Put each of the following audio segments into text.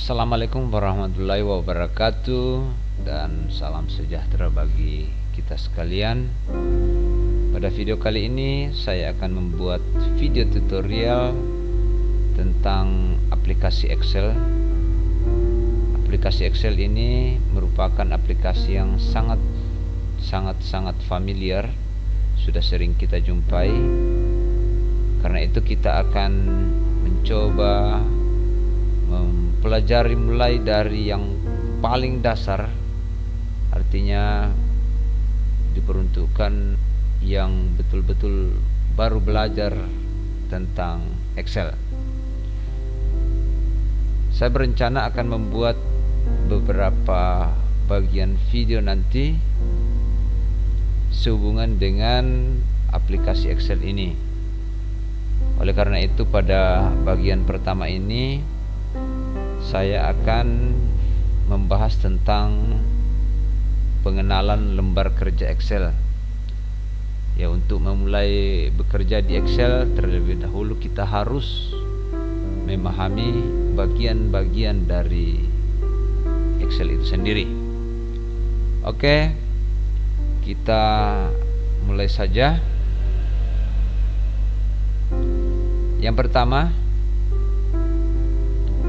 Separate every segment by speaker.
Speaker 1: Assalamualaikum warahmatullahi wabarakatuh, dan salam sejahtera bagi kita sekalian. Pada video kali ini saya akan membuat video tutorial tentang aplikasi Excel. Aplikasi Excel ini merupakan aplikasi yang sangat familiar, sudah sering kita jumpai. Karena itu kita akan mencoba mempelajari mulai dari yang paling dasar, artinya diperuntukkan yang betul-betul baru belajar tentang Excel. Saya berencana akan membuat beberapa bagian video nanti sehubungan dengan aplikasi Excel ini. Oleh karena itu, pada bagian pertama ini saya akan membahas tentang pengenalan lembar kerja Excel. Ya, untuk memulai bekerja di Excel, terlebih dahulu kita harus memahami bagian-bagian dari Excel itu sendiri. Oke, kita mulai saja. Yang pertama,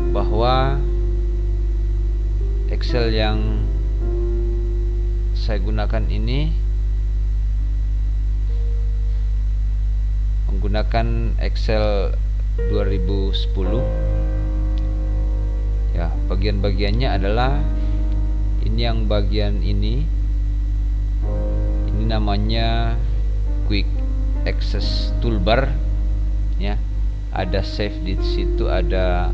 Speaker 1: bahwa Excel yang saya gunakan ini menggunakan Excel 2010. Ya, bagian-bagiannya adalah ini, yang bagian ini namanya Quick Access Toolbar. Ya, ada save di situ, ada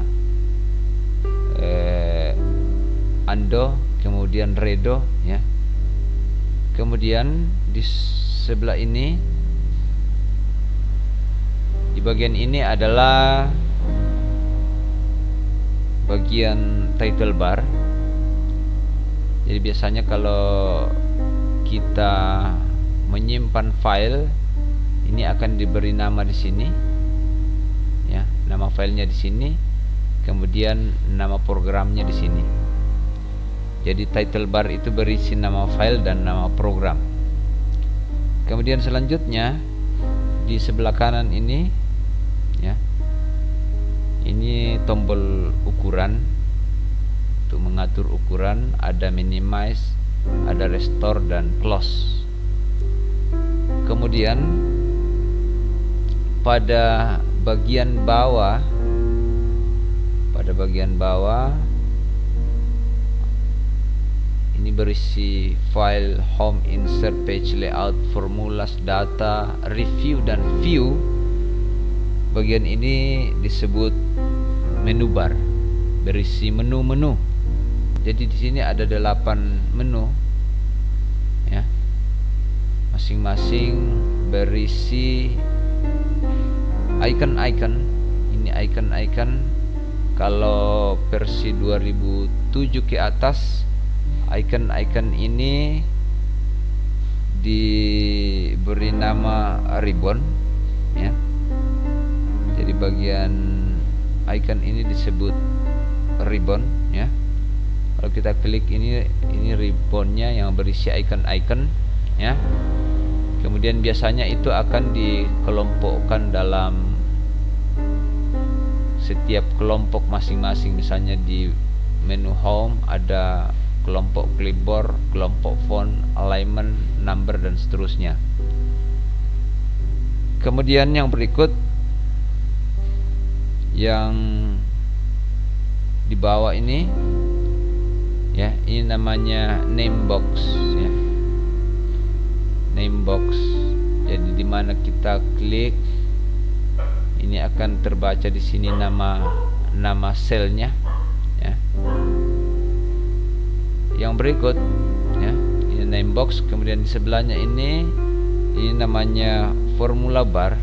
Speaker 1: undo, kemudian redo, ya. Kemudian di sebelah ini, di bagian ini adalah bagian title bar. Jadi biasanya kalau kita menyimpan file, ini akan diberi nama di sini, ya, nama filenya di sini, kemudian nama programnya di sini. Jadi title bar itu berisi nama file dan nama program. Kemudian selanjutnya di sebelah kanan ini, ya, ini tombol ukuran untuk mengatur ukuran. Ada minimize, ada restore dan close. Kemudian pada bagian bawah, ini berisi file, home, insert, page layout, formulas, data, review dan view. Bagian ini disebut menu bar, berisi menu-menu. Jadi di sini ada 8 menu, ya, masing-masing berisi icon-icon. Ini icon-icon. Kalau versi 2007 ke atas, icon-icon ini diberi nama ribbon, ya. Jadi bagian icon ini disebut ribbon, ya. Kalau kita klik ini ribbonnya yang berisi icon-icon, ya. Kemudian biasanya itu akan dikelompokkan dalam setiap kelompok masing-masing. Misalnya di menu home ada kelompok clipboard, kelompok font, alignment, number, dan seterusnya. Kemudian yang berikut, yang di bawah ini, ya, ini namanya name box, ya, name box. Jadi di mana kita klik, ini akan terbaca di sini nama selnya, ya. Yang berikut, ya, ini name box. Kemudian di sebelahnya ini namanya formula bar,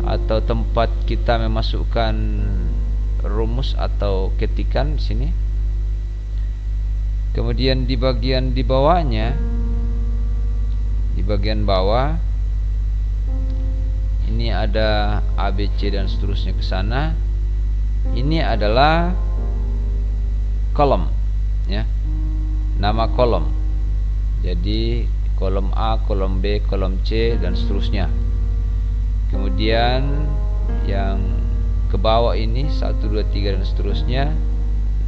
Speaker 1: atau tempat kita memasukkan rumus atau ketikan di sini. Kemudian di bagian di bawahnya, di bagian bawah ini ada ABC dan seterusnya ke sana. Ini adalah kolom, ya, nama kolom. Jadi kolom A, kolom B, kolom C, dan seterusnya. Kemudian yang ke bawah ini 1, 2, 3 dan seterusnya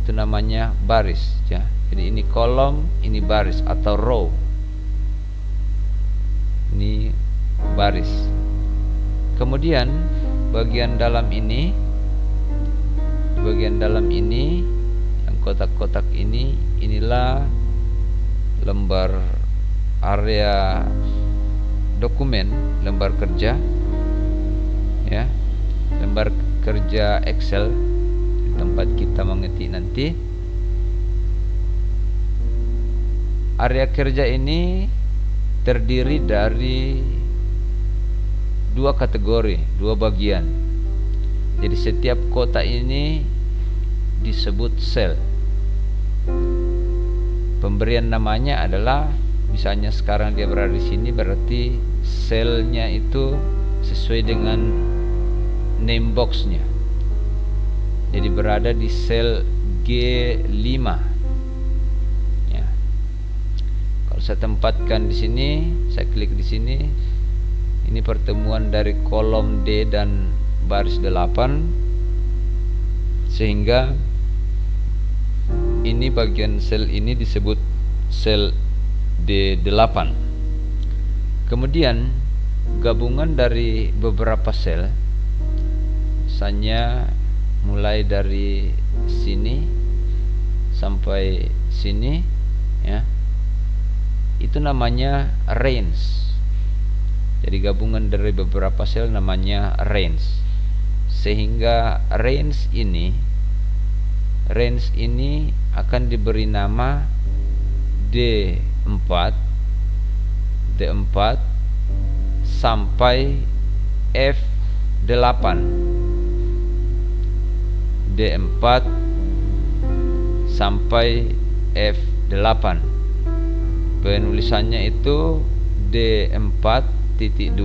Speaker 1: itu namanya baris, ya. Jadi ini kolom, ini baris atau row. Ini baris. Kemudian bagian dalam ini, yang kotak-kotak ini, inilah lembar area dokumen, lembar kerja, ya, lembar kerja Excel di tempat kita mengetik nanti. Area kerja ini terdiri dari dua kategori, dua bagian. Jadi setiap kotak ini disebut sel. Pemberian namanya adalah, misalnya sekarang dia berada di sini, berarti selnya itu sesuai dengan name boxnya. Jadi berada di sel G5. Ya. Kalau saya tempatkan di sini, saya klik di sini, ini pertemuan dari kolom D dan baris 8, sehingga ini bagian sel ini disebut sel D8. Kemudian gabungan dari beberapa sel, misalnya mulai dari sini sampai sini, ya, itu namanya range. Jadi gabungan dari beberapa sel namanya range. Sehingga range ini akan diberi nama D4 sampai F8. D4 sampai F8. Penulisannya itu D4.2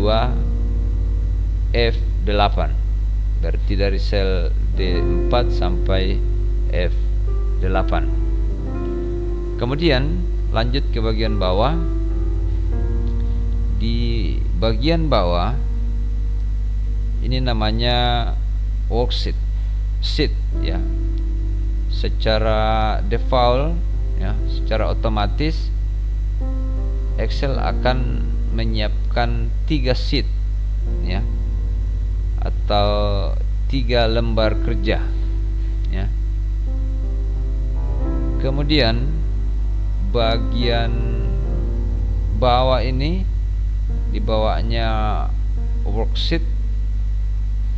Speaker 1: F8. Berarti dari sel D4 sampai F8. Kemudian lanjut ke bagian bawah. Di bagian bawah ini namanya worksheet, ya. Secara default, ya, secara otomatis Excel akan menyiapkan 3 sheet, ya, atau 3 lembar kerja, ya. Kemudian bagian bawah ini, di bawahnya worksheet,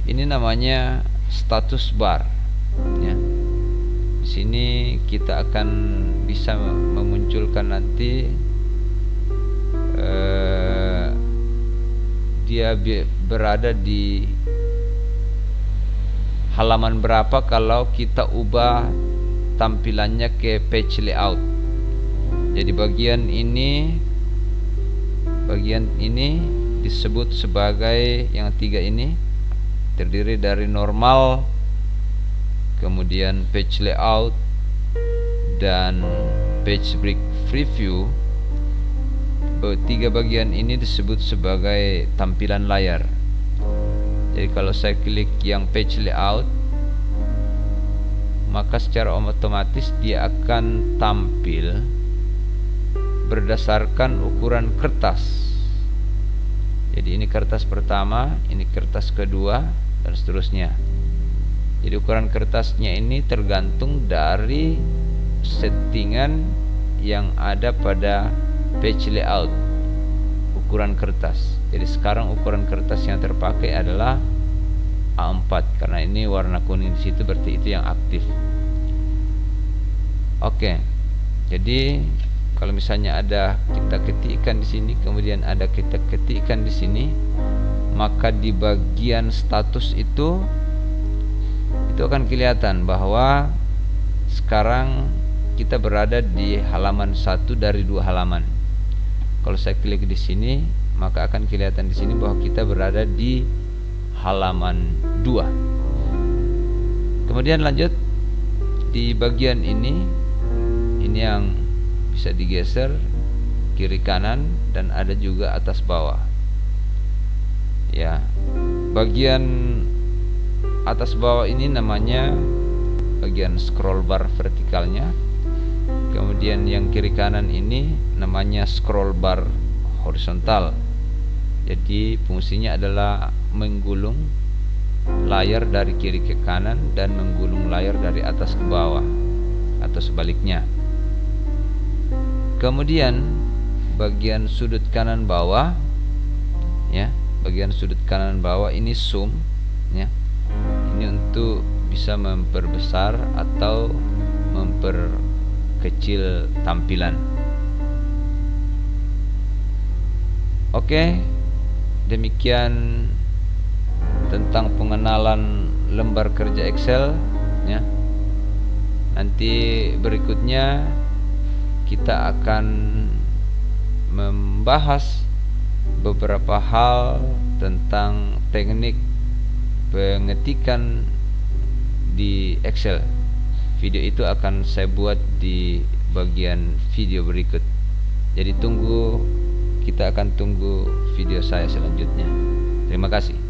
Speaker 1: ini namanya status bar, ya. Di sini kita akan bisa memunculkan nanti dia berada di halaman berapa kalau kita ubah tampilannya ke page layout. Jadi bagian ini disebut sebagai, yang 3 ini terdiri dari normal, kemudian page layout, dan page break preview. 3 bagian ini disebut sebagai tampilan layar. Jadi kalau saya klik yang page layout, maka secara otomatis dia akan tampil berdasarkan ukuran kertas. Jadi ini kertas pertama, ini kertas kedua, dan seterusnya. Jadi ukuran kertasnya ini tergantung dari settingan yang ada pada page layout, ukuran kertas. Jadi sekarang ukuran kertas yang terpakai adalah A4 karena ini warna kuning di situ, berarti itu yang aktif. Oke. Jadi kalau misalnya ada kita ketikkan di sini, kemudian ada kita ketikkan di sini, maka di bagian status itu akan kelihatan bahwa sekarang kita berada di halaman 1 dari 2 halaman. Kalau saya klik di sini, maka akan kelihatan di sini bahwa kita berada di halaman 2. Kemudian lanjut di bagian ini Ini yang bisa digeser kiri kanan dan ada juga atas bawah. Ya, bagian atas bawah ini namanya bagian scroll bar vertikalnya. Kemudian yang kiri kanan ini namanya scroll bar horizontal. Jadi fungsinya adalah menggulung layar dari kiri ke kanan dan menggulung layar dari atas ke bawah atau sebaliknya. Kemudian bagian sudut kanan bawah, ya, bagian sudut kanan bawah ini zoom, ya. Ini untuk bisa memperbesar atau memperkecil tampilan. Oke, demikian tentang pengenalan lembar kerja Excel, ya. Nanti berikutnya kita akan membahas beberapa hal tentang teknik pengetikan di Excel. Video itu akan saya buat di bagian video berikut. Jadi kita akan tunggu video saya selanjutnya. Terima kasih.